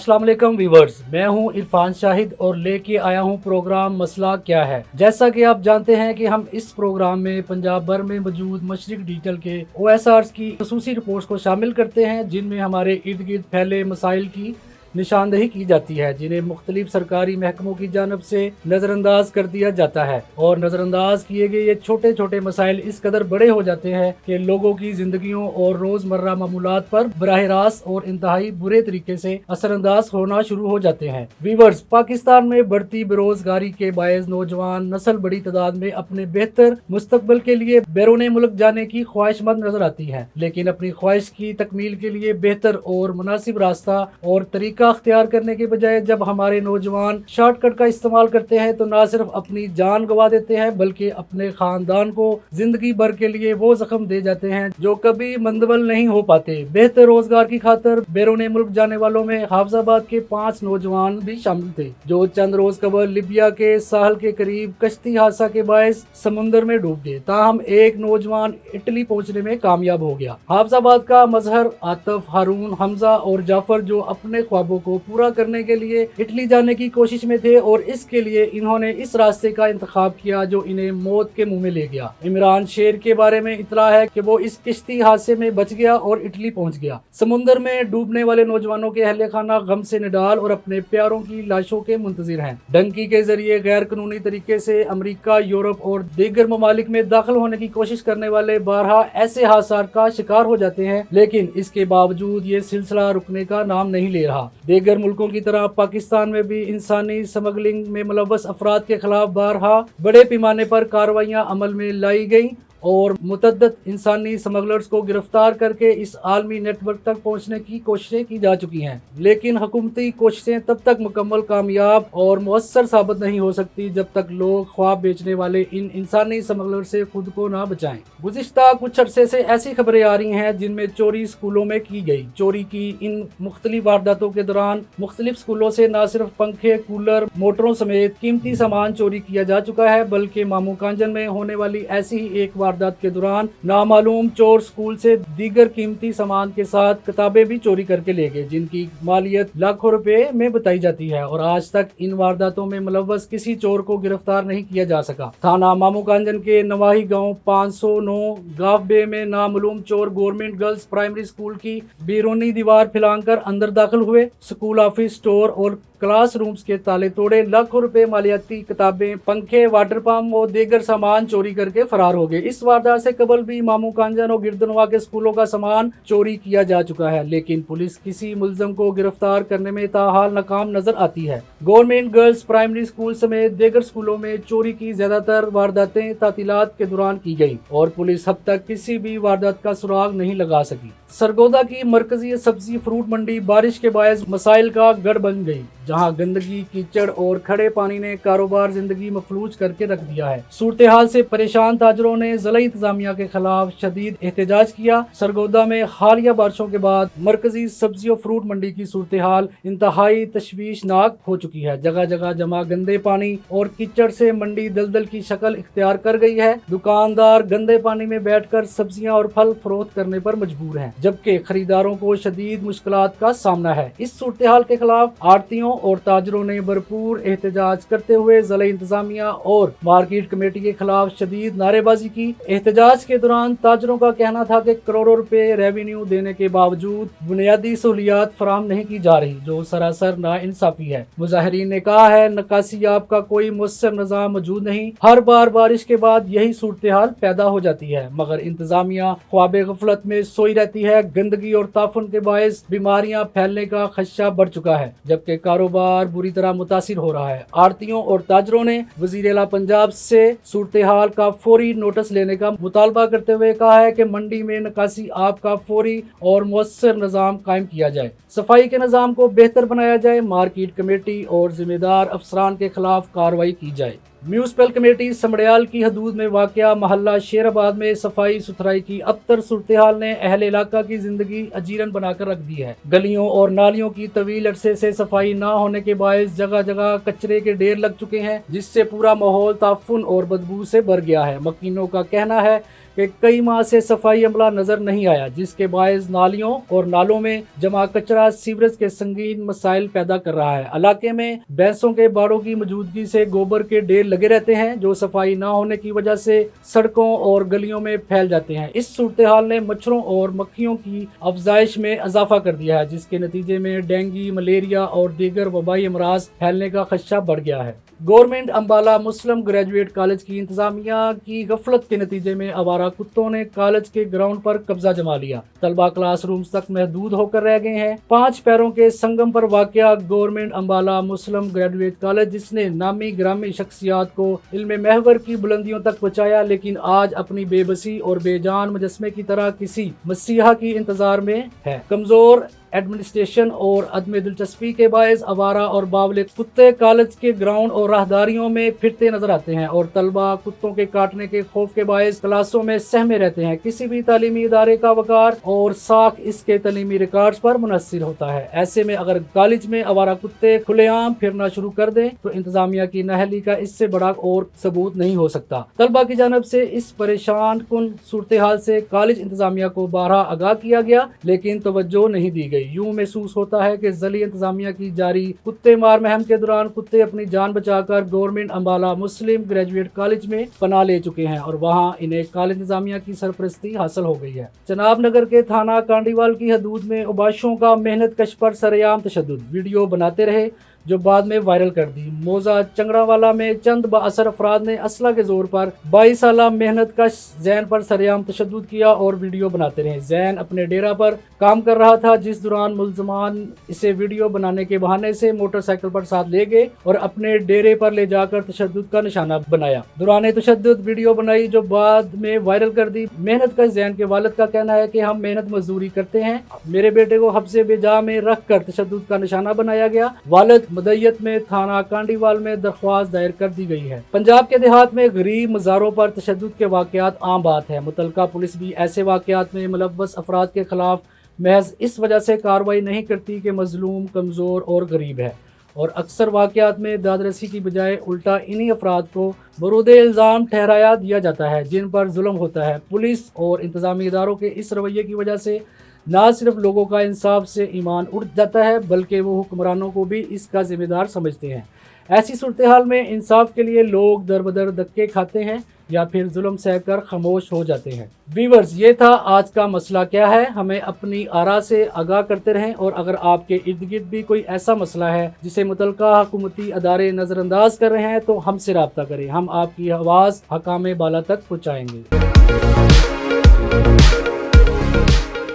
अस्सलाम वालेकुम व्यूवर्स, मैं हूं इरफान शाहिद और लेके आया हूं प्रोग्राम मसला क्या है। जैसा कि आप जानते हैं कि हम इस प्रोग्राम में पंजाब भर में मौजूद मशरिक डिजिटल के OSRs की खसूसी रिपोर्ट्स को शामिल करते हैं, जिनमें हमारे इर्द गिर्द फैले मसाइल की निशानदही की जाती है, जिन्हें मुख्तलिफ सरकारी महकमों की जानब से नज़रअंदाज कर दिया जाता है। और नज़रअंदाज किए गए ये छोटे छोटे मसाइल इस कदर बड़े हो जाते हैं कि लोगों की जिंदगियों और रोज़मर्रा मामूलात पर बराह रास्त और इंतहाई बुरे तरीके से असरअंदाज होना शुरू हो जाते हैं। व्यूअर्स, पाकिस्तान में बढ़ती बेरोजगारी के बायस नौजवान नस्ल बड़ी तादाद में अपने बेहतर मुस्तकबल के लिए बैरून मुल्क जाने की ख्वाहिशमंद नजर आती है, लेकिन अपनी ख्वाहिश की तकमील के लिए बेहतर और मुनासिब रास्ता और तरीका अख्तियार करने के बजाय जब हमारे नौजवान शॉर्टकट का इस्तेमाल करते हैं तो ना सिर्फ अपनी जान गवा देते हैं बल्कि अपने खानदान को जिंदगी भर के लिए वो जख्म दे जाते हैं जो कभी मंदबल नहीं हो पाते। बेहतर रोजगार की खातिर बैरून मुल्क जाने वालों में हाफिजाबाद के 5 नौजवान भी शामिल थे, जो चंद रोज कबल लिबिया के साहल के करीब कश्ती हादसा के बायस समुंदर में डूब गए। ताहम एक नौजवान इटली पहुंचने में कामयाब हो गया। हाफिजाबाद का मजहर, आतिफ, हारून, हमजा और जाफर जो अपने ख्वाबों को पूरा करने के लिए इटली जाने की कोशिश में थे और इसके लिए इन्होंने इस रास्ते का इंतखाब किया जो इन्हें मौत के मुंह में ले गया। इमरान शेर के बारे में इतला है कि वो इस किश्ती हादसे में बच गया और इटली पहुंच गया। समुंदर में डूबने वाले नौजवानों के अहले खाना गम से निडाल और अपने प्यारों की लाशों के मुंतजिर हैं। डंकी के जरिए गैर कानूनी तरीके से अमेरिका, यूरोप और दीगर ममालिक में दाखिल होने की कोशिश करने वाले बारहा ऐसे हादसा का शिकार हो जाते हैं, लेकिन इसके बावजूद ये सिलसिला रुकने का नाम नहीं ले रहा। दीगर मुल्कों की तरह पाकिस्तान में भी इंसानी स्मगलिंग में मुलव्वस अफराद के खिलाफ बारहा बड़े पैमाने पर कार्रवाइयां अमल में लाई गई और मुतअद्दिद इंसानी स्मगलर्स को गिरफ्तार करके इस आलमी नेटवर्क तक पहुंचने की कोशिशें की जा चुकी हैं, लेकिन हुकूमती कोशिशें तब तक मुकम्मल कामयाब और मुअस्सर साबित नहीं हो सकती जब तक लोग ख्वाब बेचने वाले इन इंसानी स्मगलर से खुद को ना बचाएं। गुज़िश्ता कुछ अरसे से ऐसी खबरें आ रही हैं जिनमें चोरी स्कूलों में की गई। चोरी की इन मुख्तलिफ वारदातों के दौरान मुख्तलिफ स्कूलों से न सिर्फ पंखे, कूलर, मोटरों समेत कीमती सामान चोरी किया जा चुका है, बल्कि मामू कांजन में होने वाली ऐसी ही एक वारदात के दौरान नामालूम चोर स्कूल से दीगर कीमती सामान के साथ किताबें भी चोरी करके ले गए, जिनकी मालियत लाखों रुपए में बताई जाती है और आज तक इन वारदातों में मुलव्वस किसी चोर को गिरफ्तार नहीं किया जा सका। थाना मामू कांजन के नवाही गांव 509 गावबे में नामालूम चोर गवर्नमेंट गर्ल्स प्राइमरी स्कूल की बैरूनी दीवार फैलाकर अंदर दाखिल हुए, स्कूल ऑफिस, स्टोर और क्लास रूम्स के ताले तोड़े, लाखों रुपए मालियाती किताबें, पंखे, वाटर पंप और दीगर सामान चोरी करके फरार हो गए। इस वारदात से कबल भी मामू कांजन और गिरदनवा के स्कूलों का सामान चोरी किया जा चुका है, लेकिन पुलिस किसी मुलजम को गिरफ्तार करने में ताहाल नाकाम नजर आती है। गवर्नमेंट गर्ल्स प्राइमरी स्कूल समेत दीगर स्कूलों में चोरी की ज्यादातर वारदातें तातीलात के दौरान की गई और पुलिस अब तक किसी भी वारदात का सुराग नहीं लगा सकी। सरगोदा की मरकजी सब्जी फ्रूट मंडी बारिश के बायस मसाइल का गढ़ बन गई, जहां गंदगी, कीचड़ और खड़े पानी ने कारोबार जिंदगी मफलूज करके रख दिया है। सूरत हाल से परेशान ताजरों ने जिला इंतजामिया के खिलाफ शदीद एहतजाज किया। सरगोदा में हालिया बारिशों के बाद मरकजी सब्जी और फ्रूट मंडी की सूरत हाल इंतहाई तशवीशनाक हो चुकी है। जगह जगह जमा गंदे पानी और कीचड़ से मंडी दलदल की शक्ल इख्तियार कर गई है। दुकानदार गंदे पानी में बैठकर सब्जियां और फल फरोख्त करने पर मजबूर हैं, जबकि खरीदारों को शदीद मुश्किलात का सामना है। इस सूरत हाल के खिलाफ आड़तियों और ताजरों ने भरपूर एहतजाज करते हुए जिला इंतजामिया और मार्केट कमेटी के खिलाफ शदीद नारेबाजी की। एहतजाज के दौरान ताजरों का कहना था कि करोड़ों रुपए रेवेन्यू देने के बावजूद बुनियादी सहूलियात फराहम नहीं की जा रही, जो सरासर नाइंसाफी है। मुजाहिरीन ने कहा है, नकासियाब का कोई मुयस्सर निजाम मौजूद नहीं। हर बार बारिश के बाद यही सूरत हाल पैदा हो जाती है, मगर इंतजामिया ख्वाब गफलत में सोई रहती है। गंदगी और ताफुन के बायस बीमारियां फैलने का खदशा बढ़ चुका है, जबकि कारोबार बुरी तरह मुतासिर हो रहा है। आड़तियों और ताजरों ने वजीर आला पंजाब से सूरत हाल का फौरी नोटिस लेने का मुतालबा करते हुए कहा है कि मंडी में निकासी आब का फौरी और मुअस्सर निजाम कायम किया जाए, सफाई के निजाम को बेहतर बनाया जाए, मार्केट कमेटी और जिम्मेदार अफसरान के खिलाफ कार्रवाई की जाए। म्यूनसिपल कमेटी समड़ियाल की हदूद में वाक़या महल्ला शेराबाद में सफाई सुथराई की अबतर सूरत हाल ने अहले इलाका की जिंदगी अजीरन बनाकर रख दी है। गलियों और नालियों की तवील अरसे से सफाई न होने के बायस जगह जगह कचरे के ढेर लग चुके हैं, जिससे पूरा माहौल ताफुन और बदबू से भर गया है। मकीनों का कहना है कि कई माह से सफाई अमला नजर नहीं आया, जिसके बायस नालियों और नालों में जमा कचरा सीवरेज के संगीन मसाइल पैदा कर रहा है। इलाके में भैंसों के बाड़ों की मौजूदगी से गोबर के ढेर लगे रहते हैं, जो सफाई न होने की वजह से सड़कों और गलियों में फैल जाते हैं। इस सूरत हाल ने मच्छरों और मक्खियों की अफजाइश में इजाफा कर दिया है, जिसके नतीजे में डेंगू, मलेरिया और दीगर वबाई अमराज फैलने का खदशा बढ़ गया है। गवर्नमेंट अम्बाला मुस्लिम ग्रेजुएट कॉलेज की इंतजामिया की गफलत के नतीजे में आवारा कुत्तों ने कॉलेज के ग्राउंड पर कब्जा जमा लिया। तलबा क्लासरूम्स तक महदूद होकर रह गए हैं। 5 पैरों के संगम पर वाक़या गवर्नमेंट अम्बाला मुस्लिम ग्रेजुएट कॉलेज, जिसने नामी ग्रामी शख्सियात को इल्म महवर की बुलंदियों तक पहुँचाया, लेकिन आज अपनी बेबसी और बेजान मुजस्मे की तरह किसी मसीहा की इंतजार में है। कमजोर एडमिनिस्ट्रेशन और अदम दिलचस्पी के बायस आवारा और बावले कुत्ते कॉलेज के ग्राउंड और राहदारियों में फिरते नजर आते हैं और तलबा कुत्तों के काटने के खौफ के बायस क्लासों में सहमे रहते हैं। किसी भी तालीमी इदारे का वकार और साख इसके तालीमी रिकॉर्ड्स पर मुनहसर होता है। ऐसे में अगर कॉलेज में आवारा कुत्ते खुलेआम फिरना शुरू कर दें तो इंतजामिया की नाअहली का इससे बड़ा और सबूत नहीं हो सकता। तलबा की जानब से इस परेशान कुन सूरत हाल से कॉलेज इंतजामिया को बारहा आगाह किया गया, लेकिन तवज्जो नहीं दी गई। यूं महसूस होता है कि जली इंतजामिया की जारी कुत्ते मार मुहिम के दौरान कुत्ते अपनी जान बचाकर गवर्नमेंट अम्बाला मुस्लिम ग्रेजुएट कॉलेज में पनाह ले चुके हैं और वहां इन्हें कॉलेज इंतजामिया की सरपरस्ती हासिल हो गई है। चनाब नगर के थाना कांडीवाल की हदूद में उबाशों का मेहनत कश पर सरेआम तशद्दुद वीडियो बनाते रहे, जो बाद में वायरल कर दी। मोजा चंगड़ावाला में चंद बाअसर अफराद ने असला के जोर पर 22 साला मेहनत कश जैन पर सरेआम तशद्दुद किया और वीडियो बनाते रहे। जैन अपने डेरा पर काम कर रहा था, जिस दौरान मुल्जमान इसे वीडियो बनाने के बहाने से मोटरसाइकिल पर साथ ले गए और अपने डेरे पर ले जाकर तशद्दुद का निशाना बनाया। दौरान तशद्दुद वीडियो बनाई, जो बाद में वायरल कर दी। मेहनत कश जैन के वालिद का कहना है कि हम मेहनत मजदूरी करते हैं, मेरे बेटे को हब्से बेजा में रख कर तशद्दुद का निशाना बनाया गया। वालिद मदय्यत में थाना कांडीवाल में दरख्वास्त दायर कर दी गई है। पंजाब के देहात में गरीब मज़ारों पर तशद्दुद के वाक़यात आम बात है। मुतलका पुलिस भी ऐसे वाक़यात में मुलव्वस अफराद के खिलाफ महज इस वजह से कार्रवाई नहीं करती कि मजलूम, कमज़ोर और गरीब है, और अक्सर वाक़यात में दादरसी की बजाय उल्टा इन्हीं अफराद को बरूदे इल्ज़ाम ठहराया दिया जाता है जिन पर जुल्म होता है। पुलिस और इंतज़ामी इदारों के इस रवैये की वजह से न सिर्फ लोगों का इंसाफ से ईमान उठ जाता है, बल्कि वो हुक्मरानों को भी इसका जिम्मेदार समझते हैं। ऐसी सूरत हाल में इंसाफ के लिए लोग दर बदर धक्के खाते हैं या फिर जुल्म सहकर खामोश हो जाते हैं। व्यूअर्स, ये था आज का मसला क्या है। हमें अपनी आरा से आगाह करते रहें, और अगर आपके इर्द गिर्द भी कोई ऐसा मसला है जिसे मुतलका हुकूमती अदारे नज़रअंदाज कर रहे हैं तो हमसे राब्ता करें। हम आपकी आवाज़ हकामे बाला तक पहुँचाएंगे।